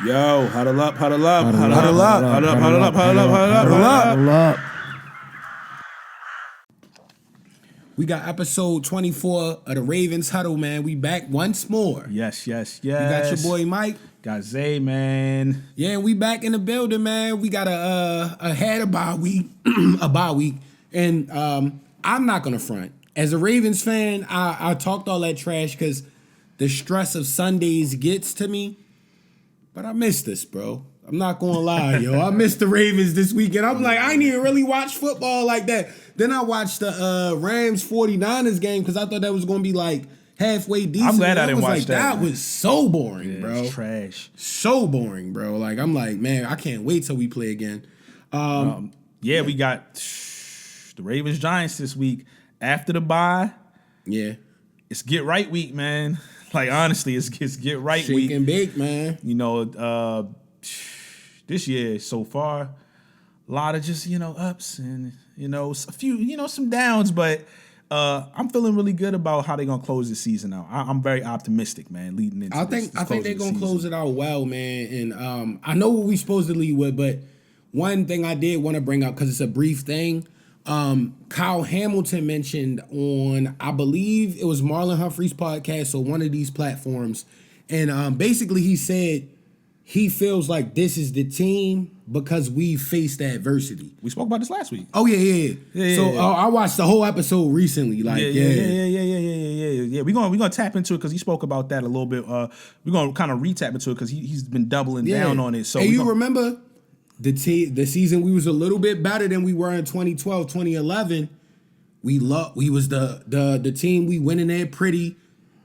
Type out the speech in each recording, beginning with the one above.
Yo, huddle up, huddle up, Huddle huddle up, up, huddle up, huddle up, huddle huddle up, up, huddle up, huddle up, huddle huddle up, up. huddle up. We got episode 24 of the Ravens Huddle, man. We back once more. Yes. You got your boy Mike. Got Zay, man. Yeah, we back in the building, man. We got a bye week, a bye week, and I'm not gonna front. As a Ravens fan, I talked all that trash because the stress of Sundays gets to me. But I missed this, bro. I'm not gonna lie, yo. I missed the Ravens this weekend. I'm like, I didn't even really watch football like that. Then I watched the Rams 49ers game because I thought that was gonna be like halfway decent. I'm glad I didn't watch that. That was so boring, bro. It's trash. So boring, bro. Like, I'm like, man, I can't wait till we play again. We got the Ravens Giants this week. After the bye, Yeah. it's get right week, man. Like, honestly, it's get right Shake week. and bake, man. You know, this year so far, a lot of just, ups and, a few, some downs, but I'm feeling really good about how they're going to close the season out. I'm very optimistic, man, leading into I think they're going to close it out well, man. And I know what we supposed to lead with, but one thing I did want to bring up, because it's a brief thing, Kyle Hamilton mentioned on, I believe it was Marlon Humphrey's podcast or one of these platforms, and basically he said he feels like this is the team because we faced adversity. We spoke about this last week. Oh yeah. So I watched the whole episode recently. Like Yeah. We're gonna tap into it because he spoke about that a little bit. We're gonna kind of re-tap into it because he's been doubling down on it. So hey, remember the season we was a little bit better than we were in 2012, 2011. We was the team. We went in there pretty,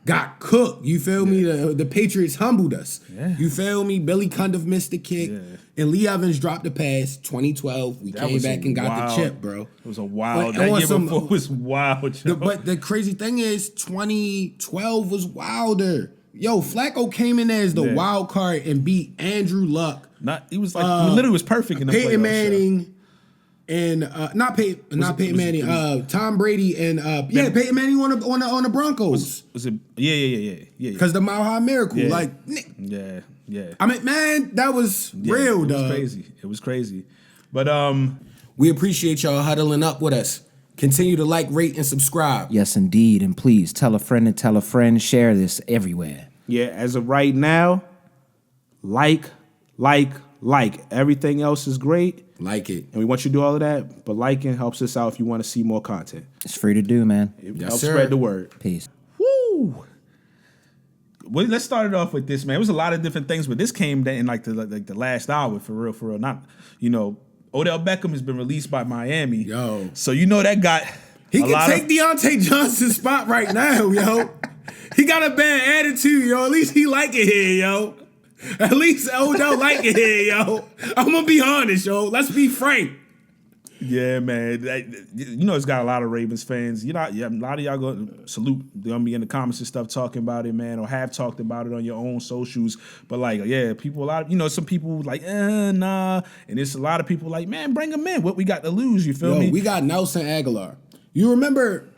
got cooked. You feel me? The Patriots humbled us. Yeah. You feel me? Billy Cundiff missed the kick, and Lee Evans dropped the pass. 2012, we came back and got the chip, bro. It was a wild. That year before was wild. But the crazy thing is, 2012 was wilder. Yo, Flacco came in there as the wild card and beat Andrew Luck. He was like he literally was perfect in the Peyton playoffs. Manning and not Peyton Manning. Tom Brady and Peyton Manning on the Broncos. Was it? Yeah. Because the Mile High Miracle, Yeah. Yeah. I mean, man, that was real, dog. It was crazy. But we appreciate y'all huddling up with us. Continue to like, rate, and subscribe. Yes, indeed. And please tell a friend and tell a friend. Share this everywhere. yeah, as of right now, like. Everything else is great. Like it. And we want you to do all of that, but liking helps us out if you want to see more content. It's free to do, man. It Yes, helps sir. spread the word. Peace. Woo! Well, let's start it off with this, man. It was a lot of different things, but this came in like the last hour, for real. Not, Odell Beckham has been released by Miami. Yo. So that got He can take Deontay Johnson's spot right now, yo. He got a bad attitude, yo. At least he like it here, yo. At least Odell like it here, yo. I'm gonna be honest, yo. Let's be frank. Yeah, man. It's got a lot of Ravens fans. A lot of y'all going to salute. They're going to be in the comments and stuff talking about it, man, or have talked about it on your own socials. But, people, some people like, nah. And it's a lot of people like, man, bring them in. What we got to lose, you feel me? We got Nelson Aguilar. You remember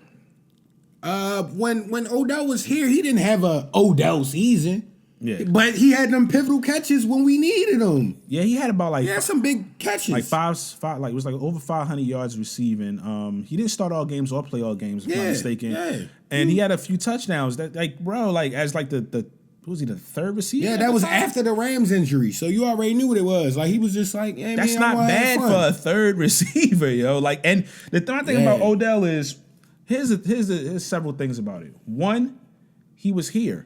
when Odell was here, he didn't have a Odell season. Yeah. But he had them pivotal catches when we needed them. Yeah, he had about He had some big catches. like five, it was like over 500 yards receiving. He didn't start all games or play all games, if I'm not mistaken. Yeah. And he had a few touchdowns that, as the was he the third receiver? Yeah, that was after the Rams injury. So you already knew what it was. Like, he was just like, hey, that's man, not bad for a third receiver, yo. Like, and the thing about Odell is, here's several things about it. One, he was here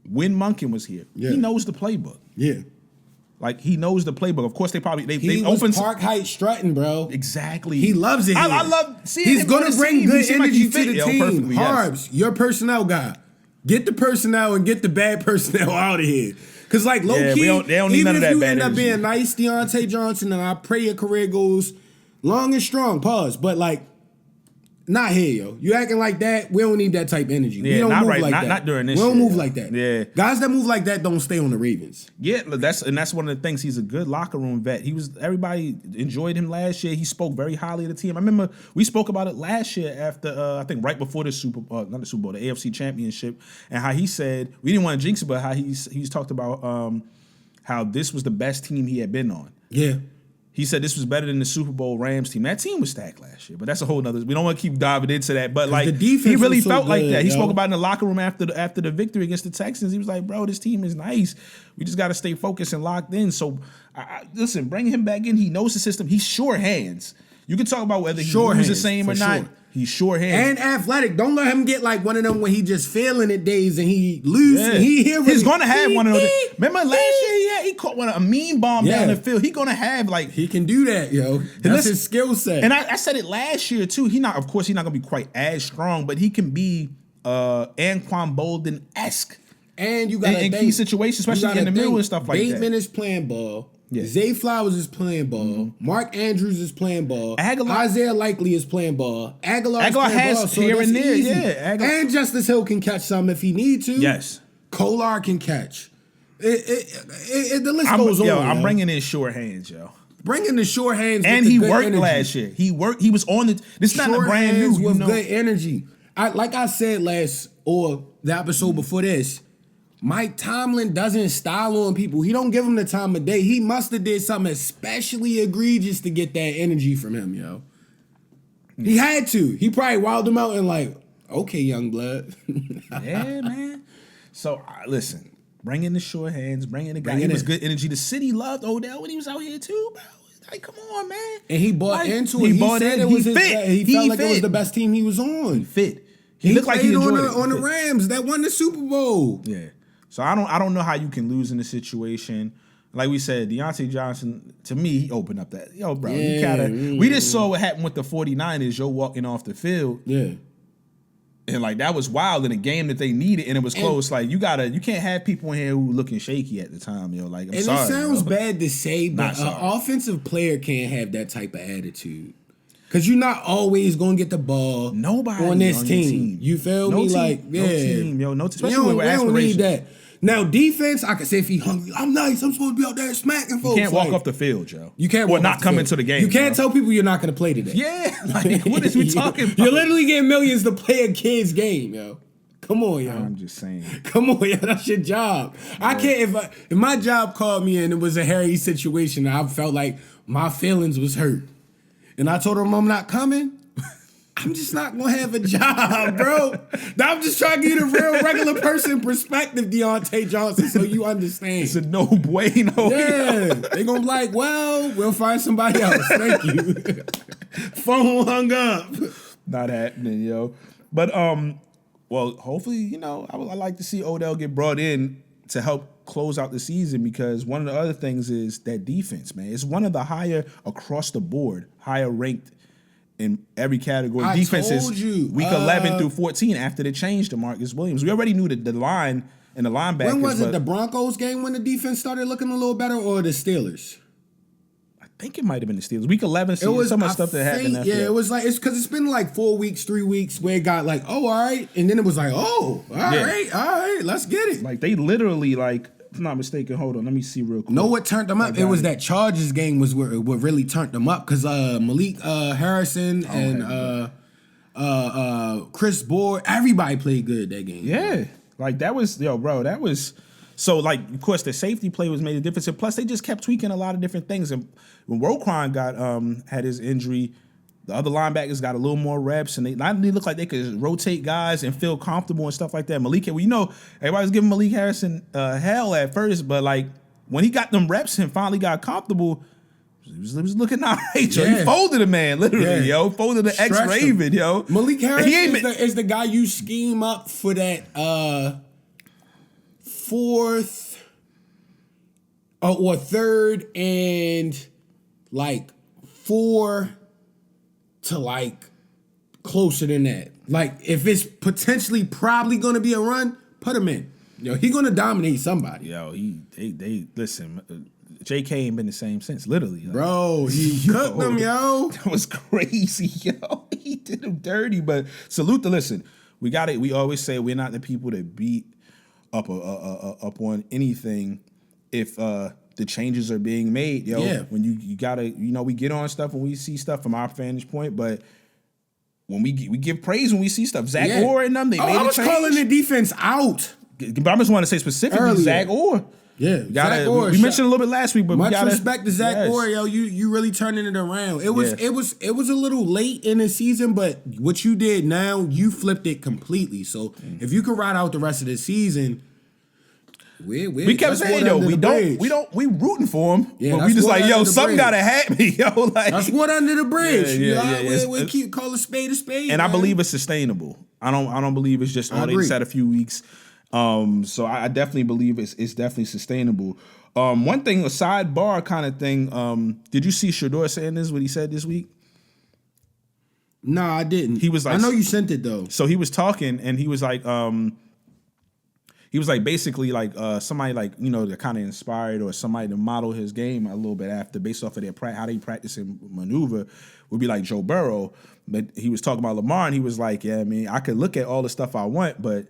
when Monken was here. Yeah. He knows the playbook. Yeah. Like, he knows the playbook. Of course, they He was opened Park Heights strutting, bro. Exactly. He loves it. I love seeing He's him going to bring good energy to the team. Perfectly, Harbs, your personnel guy. Get the personnel and get the bad personnel out of here. Because, like, low-key, they don't need even none of if that you bad end up energy. being nice, Deontay Johnson, and I pray your career goes long and strong, pause. But, like, not here, yo. You acting like that, we don't need that type of energy. Yeah, we don't not move right- like not- that. not during this We don't year, move yo. like that. Yeah. Guys that move like that don't stay on the Ravens. Yeah, that's one of the things. He's a good locker room vet. Everybody enjoyed him last year. He spoke very highly of the team. I remember we spoke about it last year after I think right before the not the Super Bowl, the AFC Championship, and how he said we didn't want to jinx it, but how he's talked about how this was the best team he had been on. Yeah. He said this was better than the Super Bowl Rams team. That team was stacked last year, but that's a whole nother. We don't want to keep diving into that, but like the defense he really was so felt like good, that. He yo. spoke about it in the locker room after the victory against the Texans. He was like, "Bro, this team is nice. We just got to stay focused and locked in." So, listen, bring him back in. He knows the system. He's sure hands. You can talk about whether he moves the same or not. Sure. He's sure hands And athletic. Don't let him get like one of them when he just feeling it days and he lose. Yeah. And He's gonna have one of those. Remember last year? He caught a mean bomb down the field. He gonna have like he can do that, yo. That's his skill set. And I said it last year too. Of course, he's not gonna be quite as strong, but he can be Anquan Bolden-esque. And you got in key situations, especially in the middle and stuff like that. Bateman is playing ball. Yeah. Zay Flowers is playing ball. Mark Andrews is playing ball. Isaiah Likely is playing ball. Aguilar is playing has ball. So here that's and there. easy. Yeah, And Justice Hill can catch some if he need to. Yes. Kolar can catch. The list goes on. I'm bringing in sure hands, yo. Bringing the short hands. And with he the good worked energy. last year. He was on the. This is not a Short brand hands new. with good energy. Like I said the episode before this, Mike Tomlin doesn't style on people. He don't give them the time of day. He must have did something especially egregious to get that energy from him, yo. He had to. He probably wilded him out and like, okay, young blood. Yeah, man. So listen, bring in the short hands, bring in the guy. Bring He it was in. good energy. The city loved Odell when he was out here too, bro. Like, come on, man. And he bought into it. He He bought said in. it was He his fit. He felt like it was fit. the best team he was on. Fit. He looked like he played enjoyed on the it. Rams that won the Super Bowl. Yeah. So I don't know how you can lose in this situation. Like we said, Deontay Johnson, to me, he opened up that. Yo, bro, you gotta. We just saw what happened with the 49ers, yo, walking off the field. Yeah. And like that was wild in a game that they needed, and it was close. Like you can't have people in here who looking shaky at the time, yo. Like I'm sorry. And it sounds yo. bad to say, but an offensive player can't have that type of attitude. Cause you're not always gonna get the ball. Nobody on this on your team. team. You feel No me? team. Like, yeah, No team, yo. No, especially we with don't need aspirations. that. Now defense, I can say if he hungry, I'm nice. I'm supposed to be out there smacking folks. You can't walk like, off the field, Joe. You can't or walk not off the come field. into the game. You can't yo. tell people you're not gonna play today. Yeah, like what is we talking about? You're literally getting millions to play a kid's game, yo. Come on, yo. I'm just saying. Come on, yo. That's your job. Yeah. I can't. If my job called me and it was a hairy situation, I felt like my feelings was hurt, and I told them I'm not coming. I'm just not gonna have a job, bro. I'm just trying to get a real regular person perspective, Deontay Johnson, so you understand. It's a no bueno. Yeah, they gonna be like, well, we'll find somebody else. Thank you. Phone hung up. Not happening, yo. But well, hopefully, I like to see Odell get brought in to help close out the season, because one of the other things is that defense, man. It's one of the higher across the board, higher ranked in every category. I Defense told is you, week 11 through 14 after they changed to Marcus Williams. We already knew the line and the linebackers. When was it? The Broncos game when the defense started looking a little better, or the Steelers? I think it might have been the Steelers. Week 11, It was some of the stuff that happened after that. it was like, it's because it's been like 4 weeks, 3 weeks where it got like, oh, all right. And then it was like, oh, all right, let's get it. Like they literally, like, if I'm not mistaken, hold on, let me see real quick. Know what turned them up? It was that Chargers game was what really turned them up, because Malik Harrison and Chris Board, everybody played good that game. Yeah. Like that was, bro, that was, so like, of course, the safety play was made a difference. And plus, they just kept tweaking a lot of different things. And when Roquan had his injury, the other linebackers got a little more reps, and they looked like they could rotate guys and feel comfortable and stuff like that. Malik, everybody was giving Malik Harrison hell at first, but like when he got them reps and finally got comfortable, he was looking all right, yo. Yeah. He folded a man, literally, yo. Folded the ex-Raven, yo. Malik Harrison is the guy you scheme up for that fourth or third and like 4 to like closer than that. Like if it's potentially probably gonna be a run, put him in. He gonna dominate somebody. Yo, they listen. JK ain't been the same since, literally. Like, bro, he cooked them, yo. That was crazy, yo. He did them dirty, but salute to listen. We got it. We always say we're not the people that beat up on anything if the changes are being made, yo. Yeah. When you gotta, we get on stuff when we see stuff from our vantage point, but when we give praise when we see stuff. Zach Orr and them, they made a change. I was calling the defense out. But I just want to say specifically Earlier. Zach Orr. Yeah, Gotta, Zach Orr, we mentioned a little bit last week, but much we gotta, respect to Zach Orr, yo. You really turning it around. It was a little late in the season, but what you did now, you flipped it completely. So if you could ride out the rest of the season, we kept saying, yo, we rooting for him. Yeah, but we just like, yo, something bridge. gotta happen, yo. Like, that's what under the bridge. Yeah. We keep call a spade a spade. And man. I believe it's sustainable. I don't believe it's just they just had a few weeks. So I definitely believe it's definitely sustainable. One thing, a sidebar kind of thing. Did you see Shador saying this? What he said this week? No, I didn't. He was like, I know you sent it though. So he was talking, and he was like, basically like somebody like, you know, that kind of inspired or somebody to model his game a little bit after, based off of their how they practice and maneuver, would be like Joe Burrow. But he was talking about Lamar, and he was like, yeah, I mean, I could look at all the stuff I want, but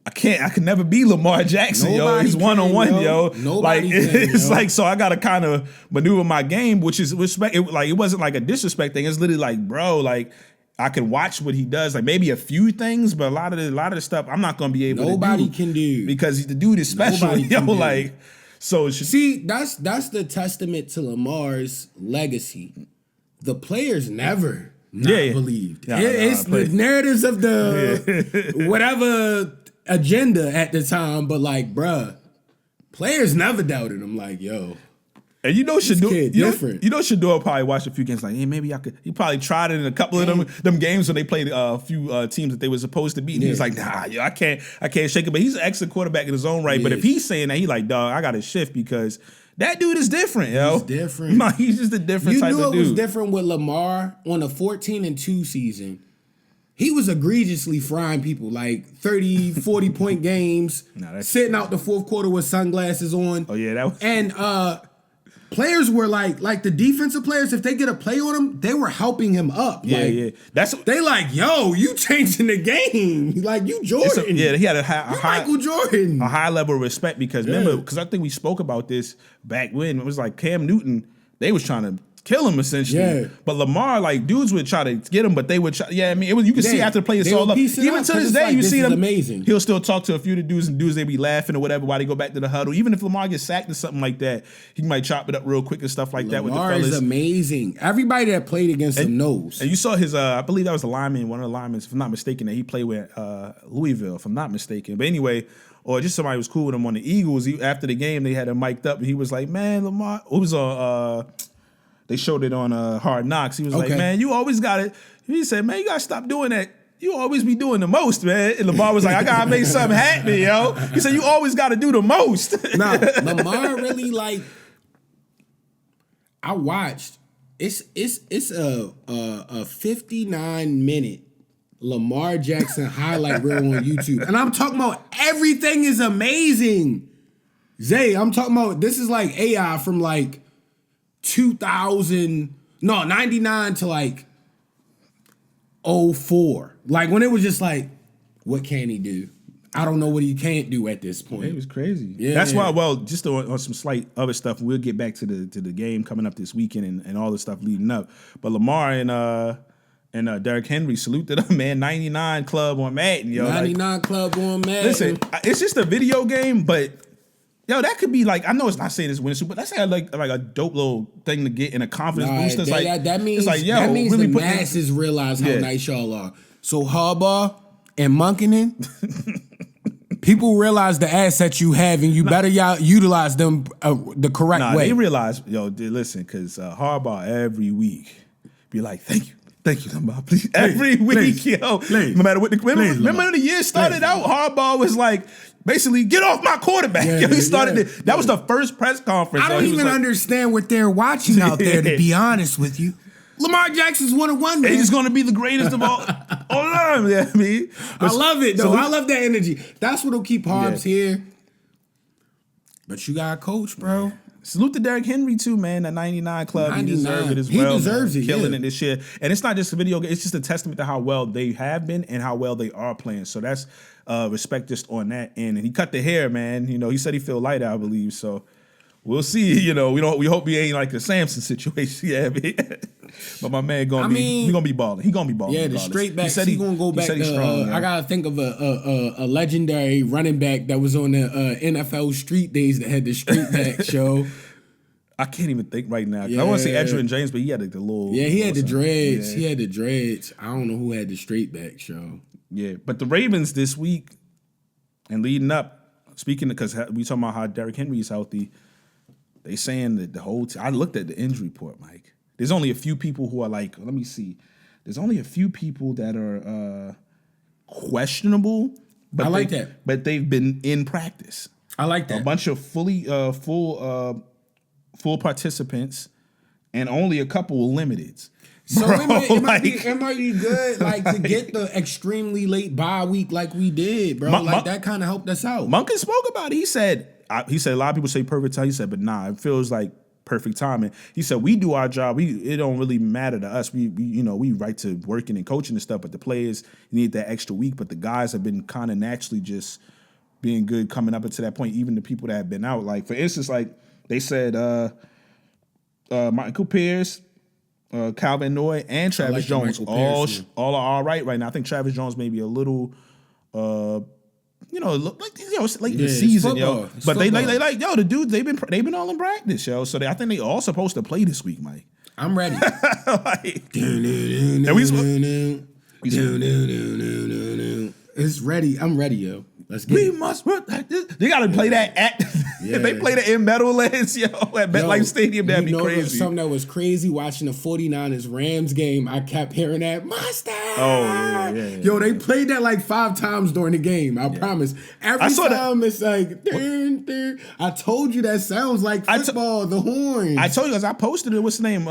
I could never be Lamar Jackson, yo. He's one-on-one, yo. Nobody like, can, it's like, so I gotta kind of maneuver my game, which is respect. It wasn't like a disrespect thing. It's literally like, bro, like, I can watch what he does, like maybe a few things, but a lot of the stuff I'm not gonna be able to do. Nobody can do, because the dude is special, yo. Like, so see, that's the testament to Lamar's legacy. The players never believed. It's the narratives of the whatever agenda at the time, but like, bruh, players never doubted him. Like, yo. And you know, Shador different. Probably watched a few games like, hey, maybe I could. He probably tried it in a couple of them games when they played a few teams that they were supposed to beat. And he was like, nah, yo, I can't shake it. But he's an excellent quarterback in his own right. But if he's saying that, he like, dog, I got to shift because that dude is different, yo. He's different. No, he's just a different type of dude. You knew it was different with Lamar on a 14-2 season. He was egregiously frying people, like 30, 40-point games, sitting out the fourth quarter with sunglasses on. Oh, yeah, that was... And players were like the defensive players, if they get a play on him, they were helping him up. Yeah. They like, yo, you changing the game. Like, you Jordan. He had a high Michael Jordan. A high level of respect because remember, because I think we spoke about this back when. It was like Cam Newton, they was trying to kill him essentially. Yeah. But Lamar, like, dudes would try to get him, but they would try, I mean, you can see after the play it's all up. Even to this day, you see them. Amazing. He'll still talk to a few of the dudes, and dudes they be laughing or whatever while they go back to the huddle. Even if Lamar gets sacked or something like that, he might chop it up real quick and stuff like that with the fellas. Lamar is amazing. Everybody that played against him knows. And you saw his, I believe that was the lineman, one of the linemen, if I'm not mistaken, that he played with Louisville, if I'm not mistaken. But anyway, or just somebody was cool with him on the Eagles. After the game, they had him mic'd up, and he was like, man, Lamar, it was on, they showed it on Hard Knocks. He was like, man, you always got it. He said, man, you got to stop doing that. You always be doing the most, man. And Lamar was like, I got to make something happen, yo. He said, you always got to do the most. Nah, Lamar really, like, I watched. It's a 59-minute Lamar Jackson highlight reel on YouTube. And I'm talking about everything is amazing. Zay, I'm talking about, this is like AI from like 99 to like 04. Like when it was just like, what can he do? I don't know what he can't do at this point. It was crazy. Yeah. That's why, well, just on some slight other stuff, we'll get back to the game coming up this weekend and all the stuff leading up. But Lamar and Derrick Henry, salute to them, man. 99 club on Madden, yo. 99 club on Madden. Listen, it's just a video game, but yo, that could be like, I know it's not saying it's winning, but that's like a dope little thing to get in a confidence booster. That means it's like, yo, that means really the masses realize how nice y'all are. So Harbaugh and Munkinen, people realize the assets you have, and you better utilize them the correct way. They realize, yo, listen, because Harbaugh every week be like, thank you, Lamar, please. Every week, yo. No matter what remember when the year started out, Harbaugh was like, basically, get off my quarterback. Yeah, he started it. That was the first press conference. I don't even understand what they're watching out there, to be honest with you. Lamar Jackson's one of one, man. He's going to be the greatest of all time. Yeah, I mean. I love it, though. I love that energy. That's what'll keep Harbs here. But you got a coach, bro. Salute to Derrick Henry, too, man. That 99 club. 99. He deserves it as well. He deserves it, Killing it this year. And it's not just a video game. It's just a testament to how well they have been and how well they are playing. So that's respect just on that end. And he cut the hair, man. You know, he said he feel lighter, I believe. So we'll see. You know, we hope he ain't like the Samson situation. Yeah, but my man gonna be balling. He gonna be balling. Yeah, regardless. the straight back. He gonna go back. I gotta think of a legendary running back that was on the NFL Street Days that had the straight back show. I can't even think right now. I want to say Edgerrin James, but he had the little. Yeah, he had the dreads. Yeah. He had the dreads. I don't know who had the straight back show. Yeah, but the Ravens this week and leading up, speaking because we talking about how Derrick Henry is healthy, they saying that the whole. I looked at the injury report, Mike. There's only a few people who are like. Let me see. There's only a few people that are questionable. But I like that. But they've been in practice. I like that. A bunch of full participants, and only a couple limited. So it might be good, like to get the extremely late bye week like we did, bro. That kind of helped us out. Monken spoke about it. He said a lot of people say perfect time. He said, but nah, it feels like perfect timing. He said we do our job. It don't really matter to us. We right to working and coaching and stuff, but the players need that extra week. But the guys have been kind of naturally just being good coming up into that point. Even the people that have been out, like for instance, like. They said Michael Pierce, Calvin Noy, and Travis Jones all are all right now. I think Travis Jones may be a little, late in the season, yo. But they like yo, the dudes they've been all in practice, yo. So I think they all supposed to play this week, Mike. I'm ready. It's ready. I'm ready, yo. Let's get it. They gotta play that at if they play that in Meadowlands, at MetLife Stadium, that'd be crazy. Something that was crazy watching the 49ers Rams game, I kept hearing that monster. Oh yeah. Yo, they played that like 5 times during the game. I promise. Every time it's like dun, dun. I told you that sounds like football, the horns. I told you, as I posted it, what's the name?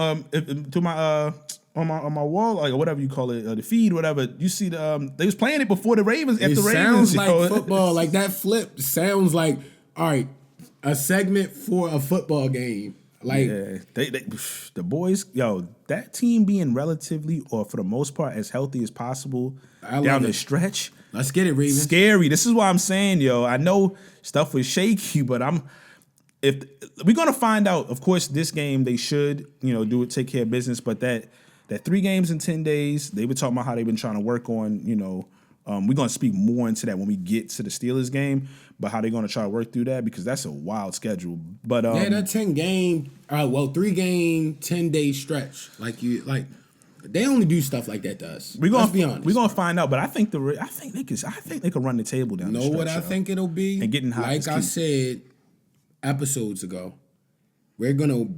To my on my wall, like whatever you call it, the feed, whatever. You see they was playing it before the Ravens. At the Ravens, sounds like football. Like that flip sounds like all right, a segment for a football game. Like the boys, yo, that team being relatively or for the most part as healthy as possible down the stretch. Let's get it, Ravens. Scary. This is what I'm saying, yo. I know stuff was shaky, but if we're gonna find out. Of course, this game they should take care of business, but that 3 games in 10 days, they were talking about how they've been trying to work on, we're going to speak more into that when we get to the Steelers game, but how they're going to try to work through that because that's a wild schedule. But that 3-game, 10-day stretch, they only do stuff like that to us. Let's be honest. We're going to find out, but I think they can run the table down. What I think it'll be? And getting hot. Like I said episodes ago, we're going to.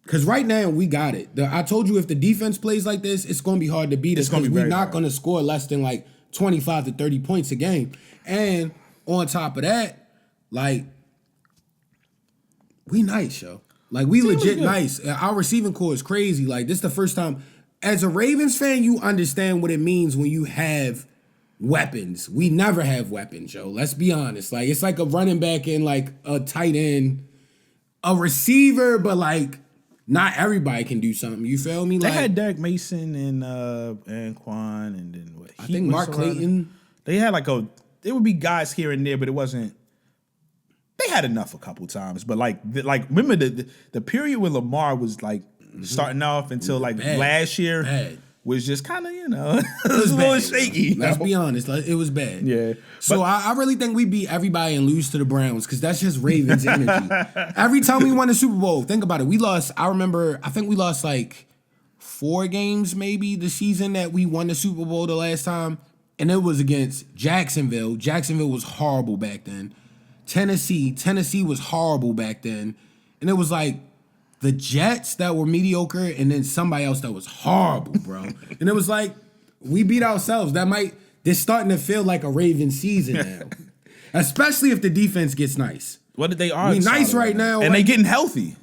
Because right now, we got it. I told you if the defense plays like this, it's going to be hard to beat us because we're not going to score less than 25 to 30 points a game. And on top of that, we nice, yo. We legit nice. Our receiving core is crazy. This is the first time. As a Ravens fan, you understand what it means when you have weapons. We never have weapons, yo. Let's be honest. It's like a running back and a tight end, a receiver, but not everybody can do something. You feel me? They had Derek Mason and Anquan and then what? I think Mark Clayton. They had there would be guys here and there, but it wasn't. They had enough a couple times, but remember the period when Lamar was starting off until last year was just kind of it was a little shaky. Let's be honest, it was bad. Yeah. So I really think we beat everybody and lose to the Browns because that's just Ravens energy. Every time we won the Super Bowl, think about it. We lost. I think we lost 4 games maybe the season that we won the Super Bowl the last time, and it was against Jacksonville. Jacksonville was horrible back then. Tennessee was horrible back then, and it was the Jets that were mediocre, and then somebody else that was horrible, bro. And it was we beat ourselves. This starting to feel like a Ravens season now. Especially if the defense gets nice. What they are? We nice right now. And they getting healthy.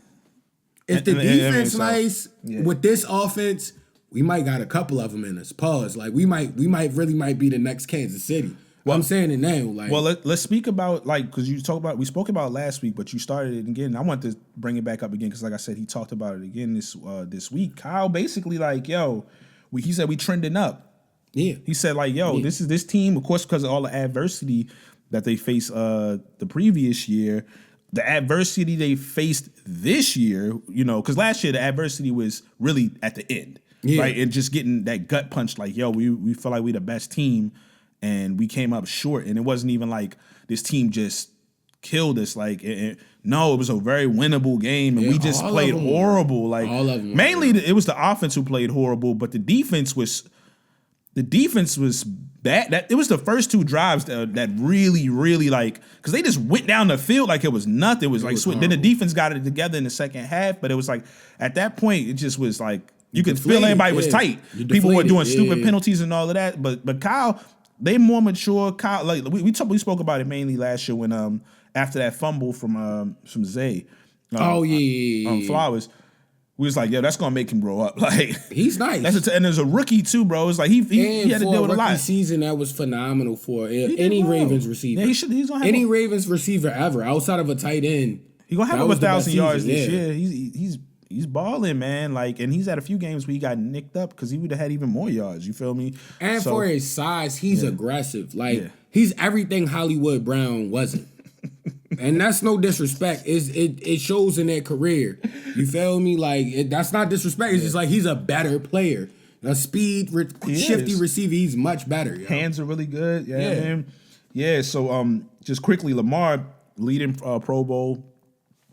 If the defense nice with this offense, we might got a couple of them in us. Pause. We might be the next Kansas City. Well, I'm saying it now. Let's speak about because we spoke about it last week, but you started it again. I want to bring it back up again because, like I said, he talked about it again this week. Kyle basically he said we trending up. Yeah, he said this is this team, of course, because of all the adversity that they faced the previous year. the adversity they faced this year, because last year the adversity was really at the end, right? And just getting that gut punch, like, yo, we feel like we the best team, and we came up short. And it wasn't even like this team just killed us. Like, no, it was a very winnable game, and we just played horrible. Like, all of them, mainly it was the offense who played horrible, but the defense was bad. That it was the first two drives that really, really, like, because they just went down the field like it was nothing. It was like then the defense got it together in the second half, but it was like at that point it just was like you could feel everybody was tight. People were doing stupid penalties and all of that, but Kyle, they more mature. Kyle, like we spoke about it mainly last year when after that fumble from Zay, Flowers. We was like, yo, that's gonna make him grow up. Like, he's nice. And there's a rookie too, bro. It's like he had to deal with a lot. Season that was phenomenal for any Ravens receiver. Yeah, he's gonna have any Ravens receiver ever outside of a tight end. He's gonna have over 1,000 yards this year. He's balling, man. Like, and he's had a few games where he got nicked up because he would have had even more yards. You feel me? And for his size, he's aggressive. Like, he's everything Hollywood Brown wasn't. And that's no disrespect. It shows in their career. You feel me? Like, that's not disrespect. It's just like he's a better player. A speed, shifty receiver. He's much better. Yo. Hands are really good. Yeah, man. Yeah. So, just quickly, Lamar leading Pro Bowl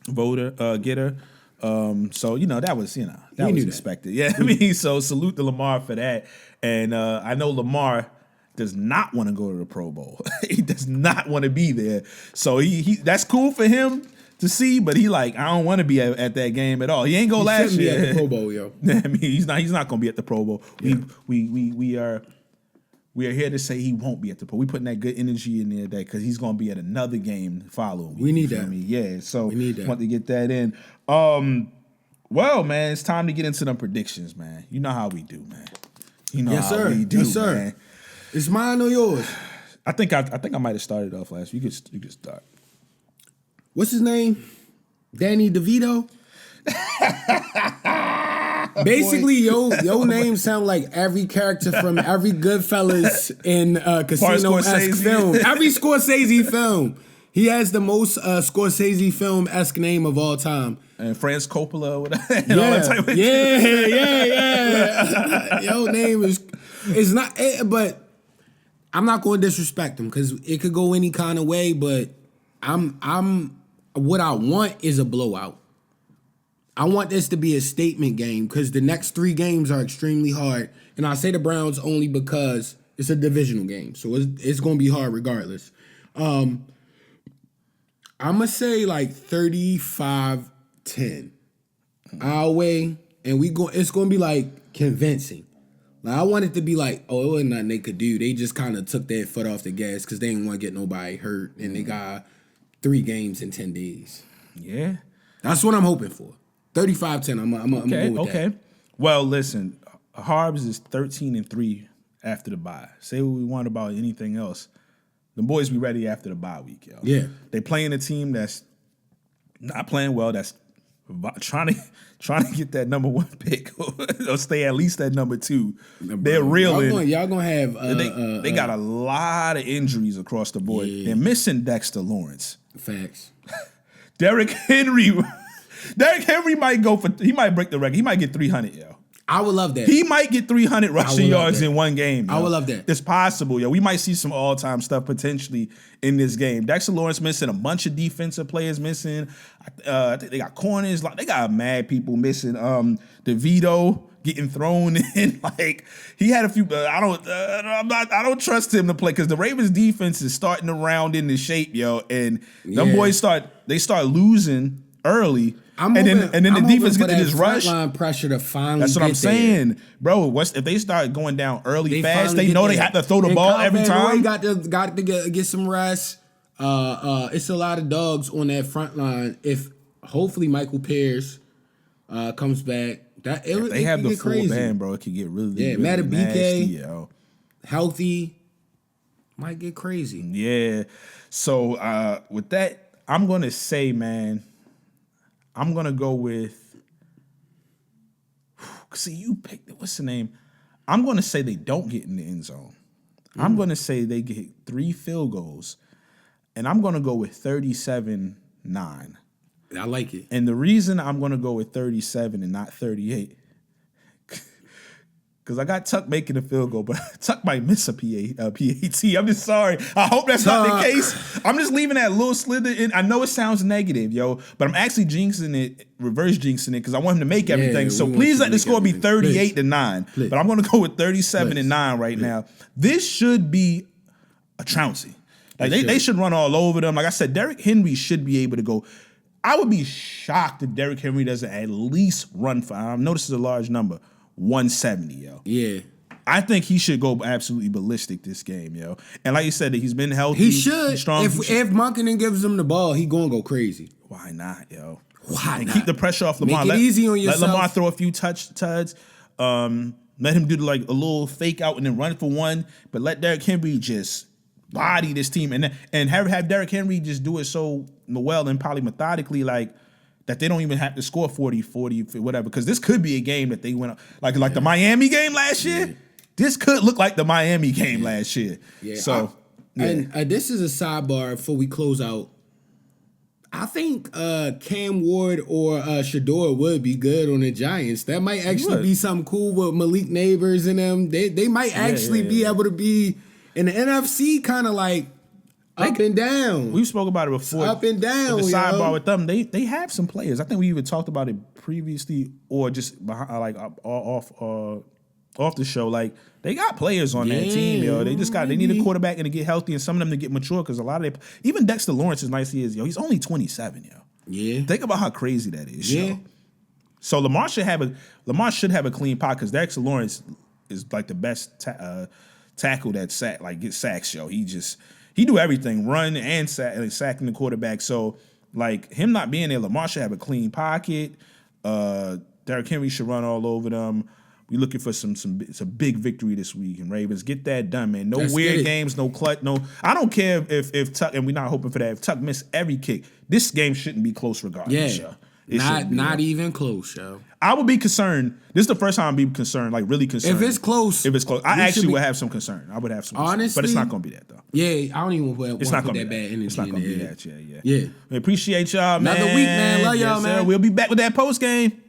getter. So that was that was expected. Yeah, I mean, so salute to Lamar for that. And I know Lamar does not want to go to the Pro Bowl. He does not want to be there. So he that's cool for him to see, but he like, I don't want to be at that game at all. He ain't go last year. Be at the Pro Bowl, yo. I mean, he's not going to be at the Pro Bowl. Yeah. We are here to say he won't be at the Pro. We putting that good energy in there because he's going to be at another game following week. We need that. Yeah, so we need that. Want to get that in. Well, man, it's time to get into them predictions, man. You know how we do, man. You know how we do, man. It's mine or yours? I think I might have started off last week. You could start. What's his name? Danny DeVito? Basically, your name sound like every character from every Goodfellas in Casino-esque film. Every Scorsese film. He has the most Scorsese film-esque name of all time. And Francis Coppola, whatever. Yeah. Your name is not, but I'm not going to disrespect him because it could go any kind of way. But what I want is a blowout. I want this to be a statement game because the next 3 games are extremely hard. And I say the Browns only because it's a divisional game. So it's going to be hard regardless. I'm going to say like 35-10 our way. And it's going to be like convincing. Like, I want it to be like, oh, it wasn't nothing they could do. They just kind of took their foot off the gas because they didn't want to get nobody hurt. And they got 3 games in 10 days. Yeah. That's what I'm hoping for. 35-10. I'm going to go with that. Well, listen, Harbs is 13-3 after the bye. Say what we want about anything else. The boys be ready after the bye week, yo. Yeah. They playing a team that's not playing well, that's trying to get that number 1 pick or stay at least at number 2. They're reeling. Y'all gonna have they got a lot of injuries across the board. Yeah. They're missing Dexter Lawrence. Facts. Derrick Henry might break the record. He might get 300, yo. I would love that. He might get 300 rushing yards in one game. Yo. I would love that. It's possible, yo. We might see some all-time stuff potentially in this game. Dexter Lawrence missing, a bunch of defensive players missing. I think they got corners. They got mad people missing. DeVito getting thrown in. Like, he had a few. I don't trust him to play because the Ravens defense is starting to round into shape, yo. And them boys start losing early. And then the defense get to this rush. Line pressure to finally. That's what I'm saying, bro. If they start going down early fast, they know they have to throw the ball every time. Got to get some rest. It's a lot of dogs on that front line. If hopefully Michael Pierce comes back, if they have the full band, bro, it could get really nasty, yo. Healthy might get crazy. Yeah. So with that, I'm gonna say, man. I'm going to go with, see, you picked it. What's the name? I'm going to say they don't get in the end zone. I'm going to say they get 3 field goals. And I'm going to go with 37-9. I like it. And the reason I'm going to go with 37 and not 38, because I got Tuck making a field goal, but Tuck might miss a PAT. I'm just sorry. I hope that's not the case. I'm just leaving that little slither in. I know it sounds negative, yo, but I'm actually jinxing it, reverse jinxing it, because I want him to make everything. So please let the score be 38-9. But I'm going to go with 37-9 right now. This should be a trouncey. Like they should run all over them. Like I said, Derrick Henry should be able to go. I would be shocked if Derrick Henry doesn't at least run for, I know this is a large number, 170, yo. Yeah. I think he should go absolutely ballistic this game, yo. And like you said, he's been healthy. He should. Strong. If Monkenin gives him the ball, he gonna go crazy. Why not, yo? Why and not? Keep the pressure off Lamar. Make it easy on yourself. Let Lamar throw a few tuds. Let him do like a little fake out and then run for one. But let Derrick Henry just body this team and have Derrick Henry just do it so well and probably methodically, like that they don't even have to score 40, whatever. Because this could be a game that they went up like the Miami game last year. Yeah. This could look like the Miami game last year. Yeah. So, and this is a sidebar before we close out. I think Cam Ward or Shador would be good on the Giants. That might actually be something cool with Malik Neighbors and them. They might actually be able to be in the NFC kind of like up and down. We spoke about it before. Up and down. The sidebar with them, they have some players. I think we even talked about it previously or just behind, like off the show. Like they got players on that team, yo. They need a quarterback and to get healthy and some of them to get mature because a lot of even Dexter Lawrence, as nice as he is, yo, he's only 27, yo. Yeah. Think about how crazy that is, yo. So Lamar should have a clean pot because Dexter Lawrence is like the best tackle that gets sacks, yo. He do everything, run and sacking the quarterback. So, like, him not being there, Lamar should have a clean pocket. Derrick Henry should run all over them. We looking for some big victory this week. And Ravens, get that done, man. No weird games, no clutch, no. I don't care if Tuck, and we're not hoping for that. If Tuck missed every kick, this game shouldn't be close regardless, yo. Not even close, yo. I would be concerned. This is the first time I'd be concerned, like really concerned. If it's close, I actually would have some concern. I would have some concern. Honestly, but it's not going to be that though. Yeah, I don't even want to put that bad energy. It's not going to be that. Yeah. We appreciate y'all, man. Another week, man. Love y'all, man. We'll be back with that post game.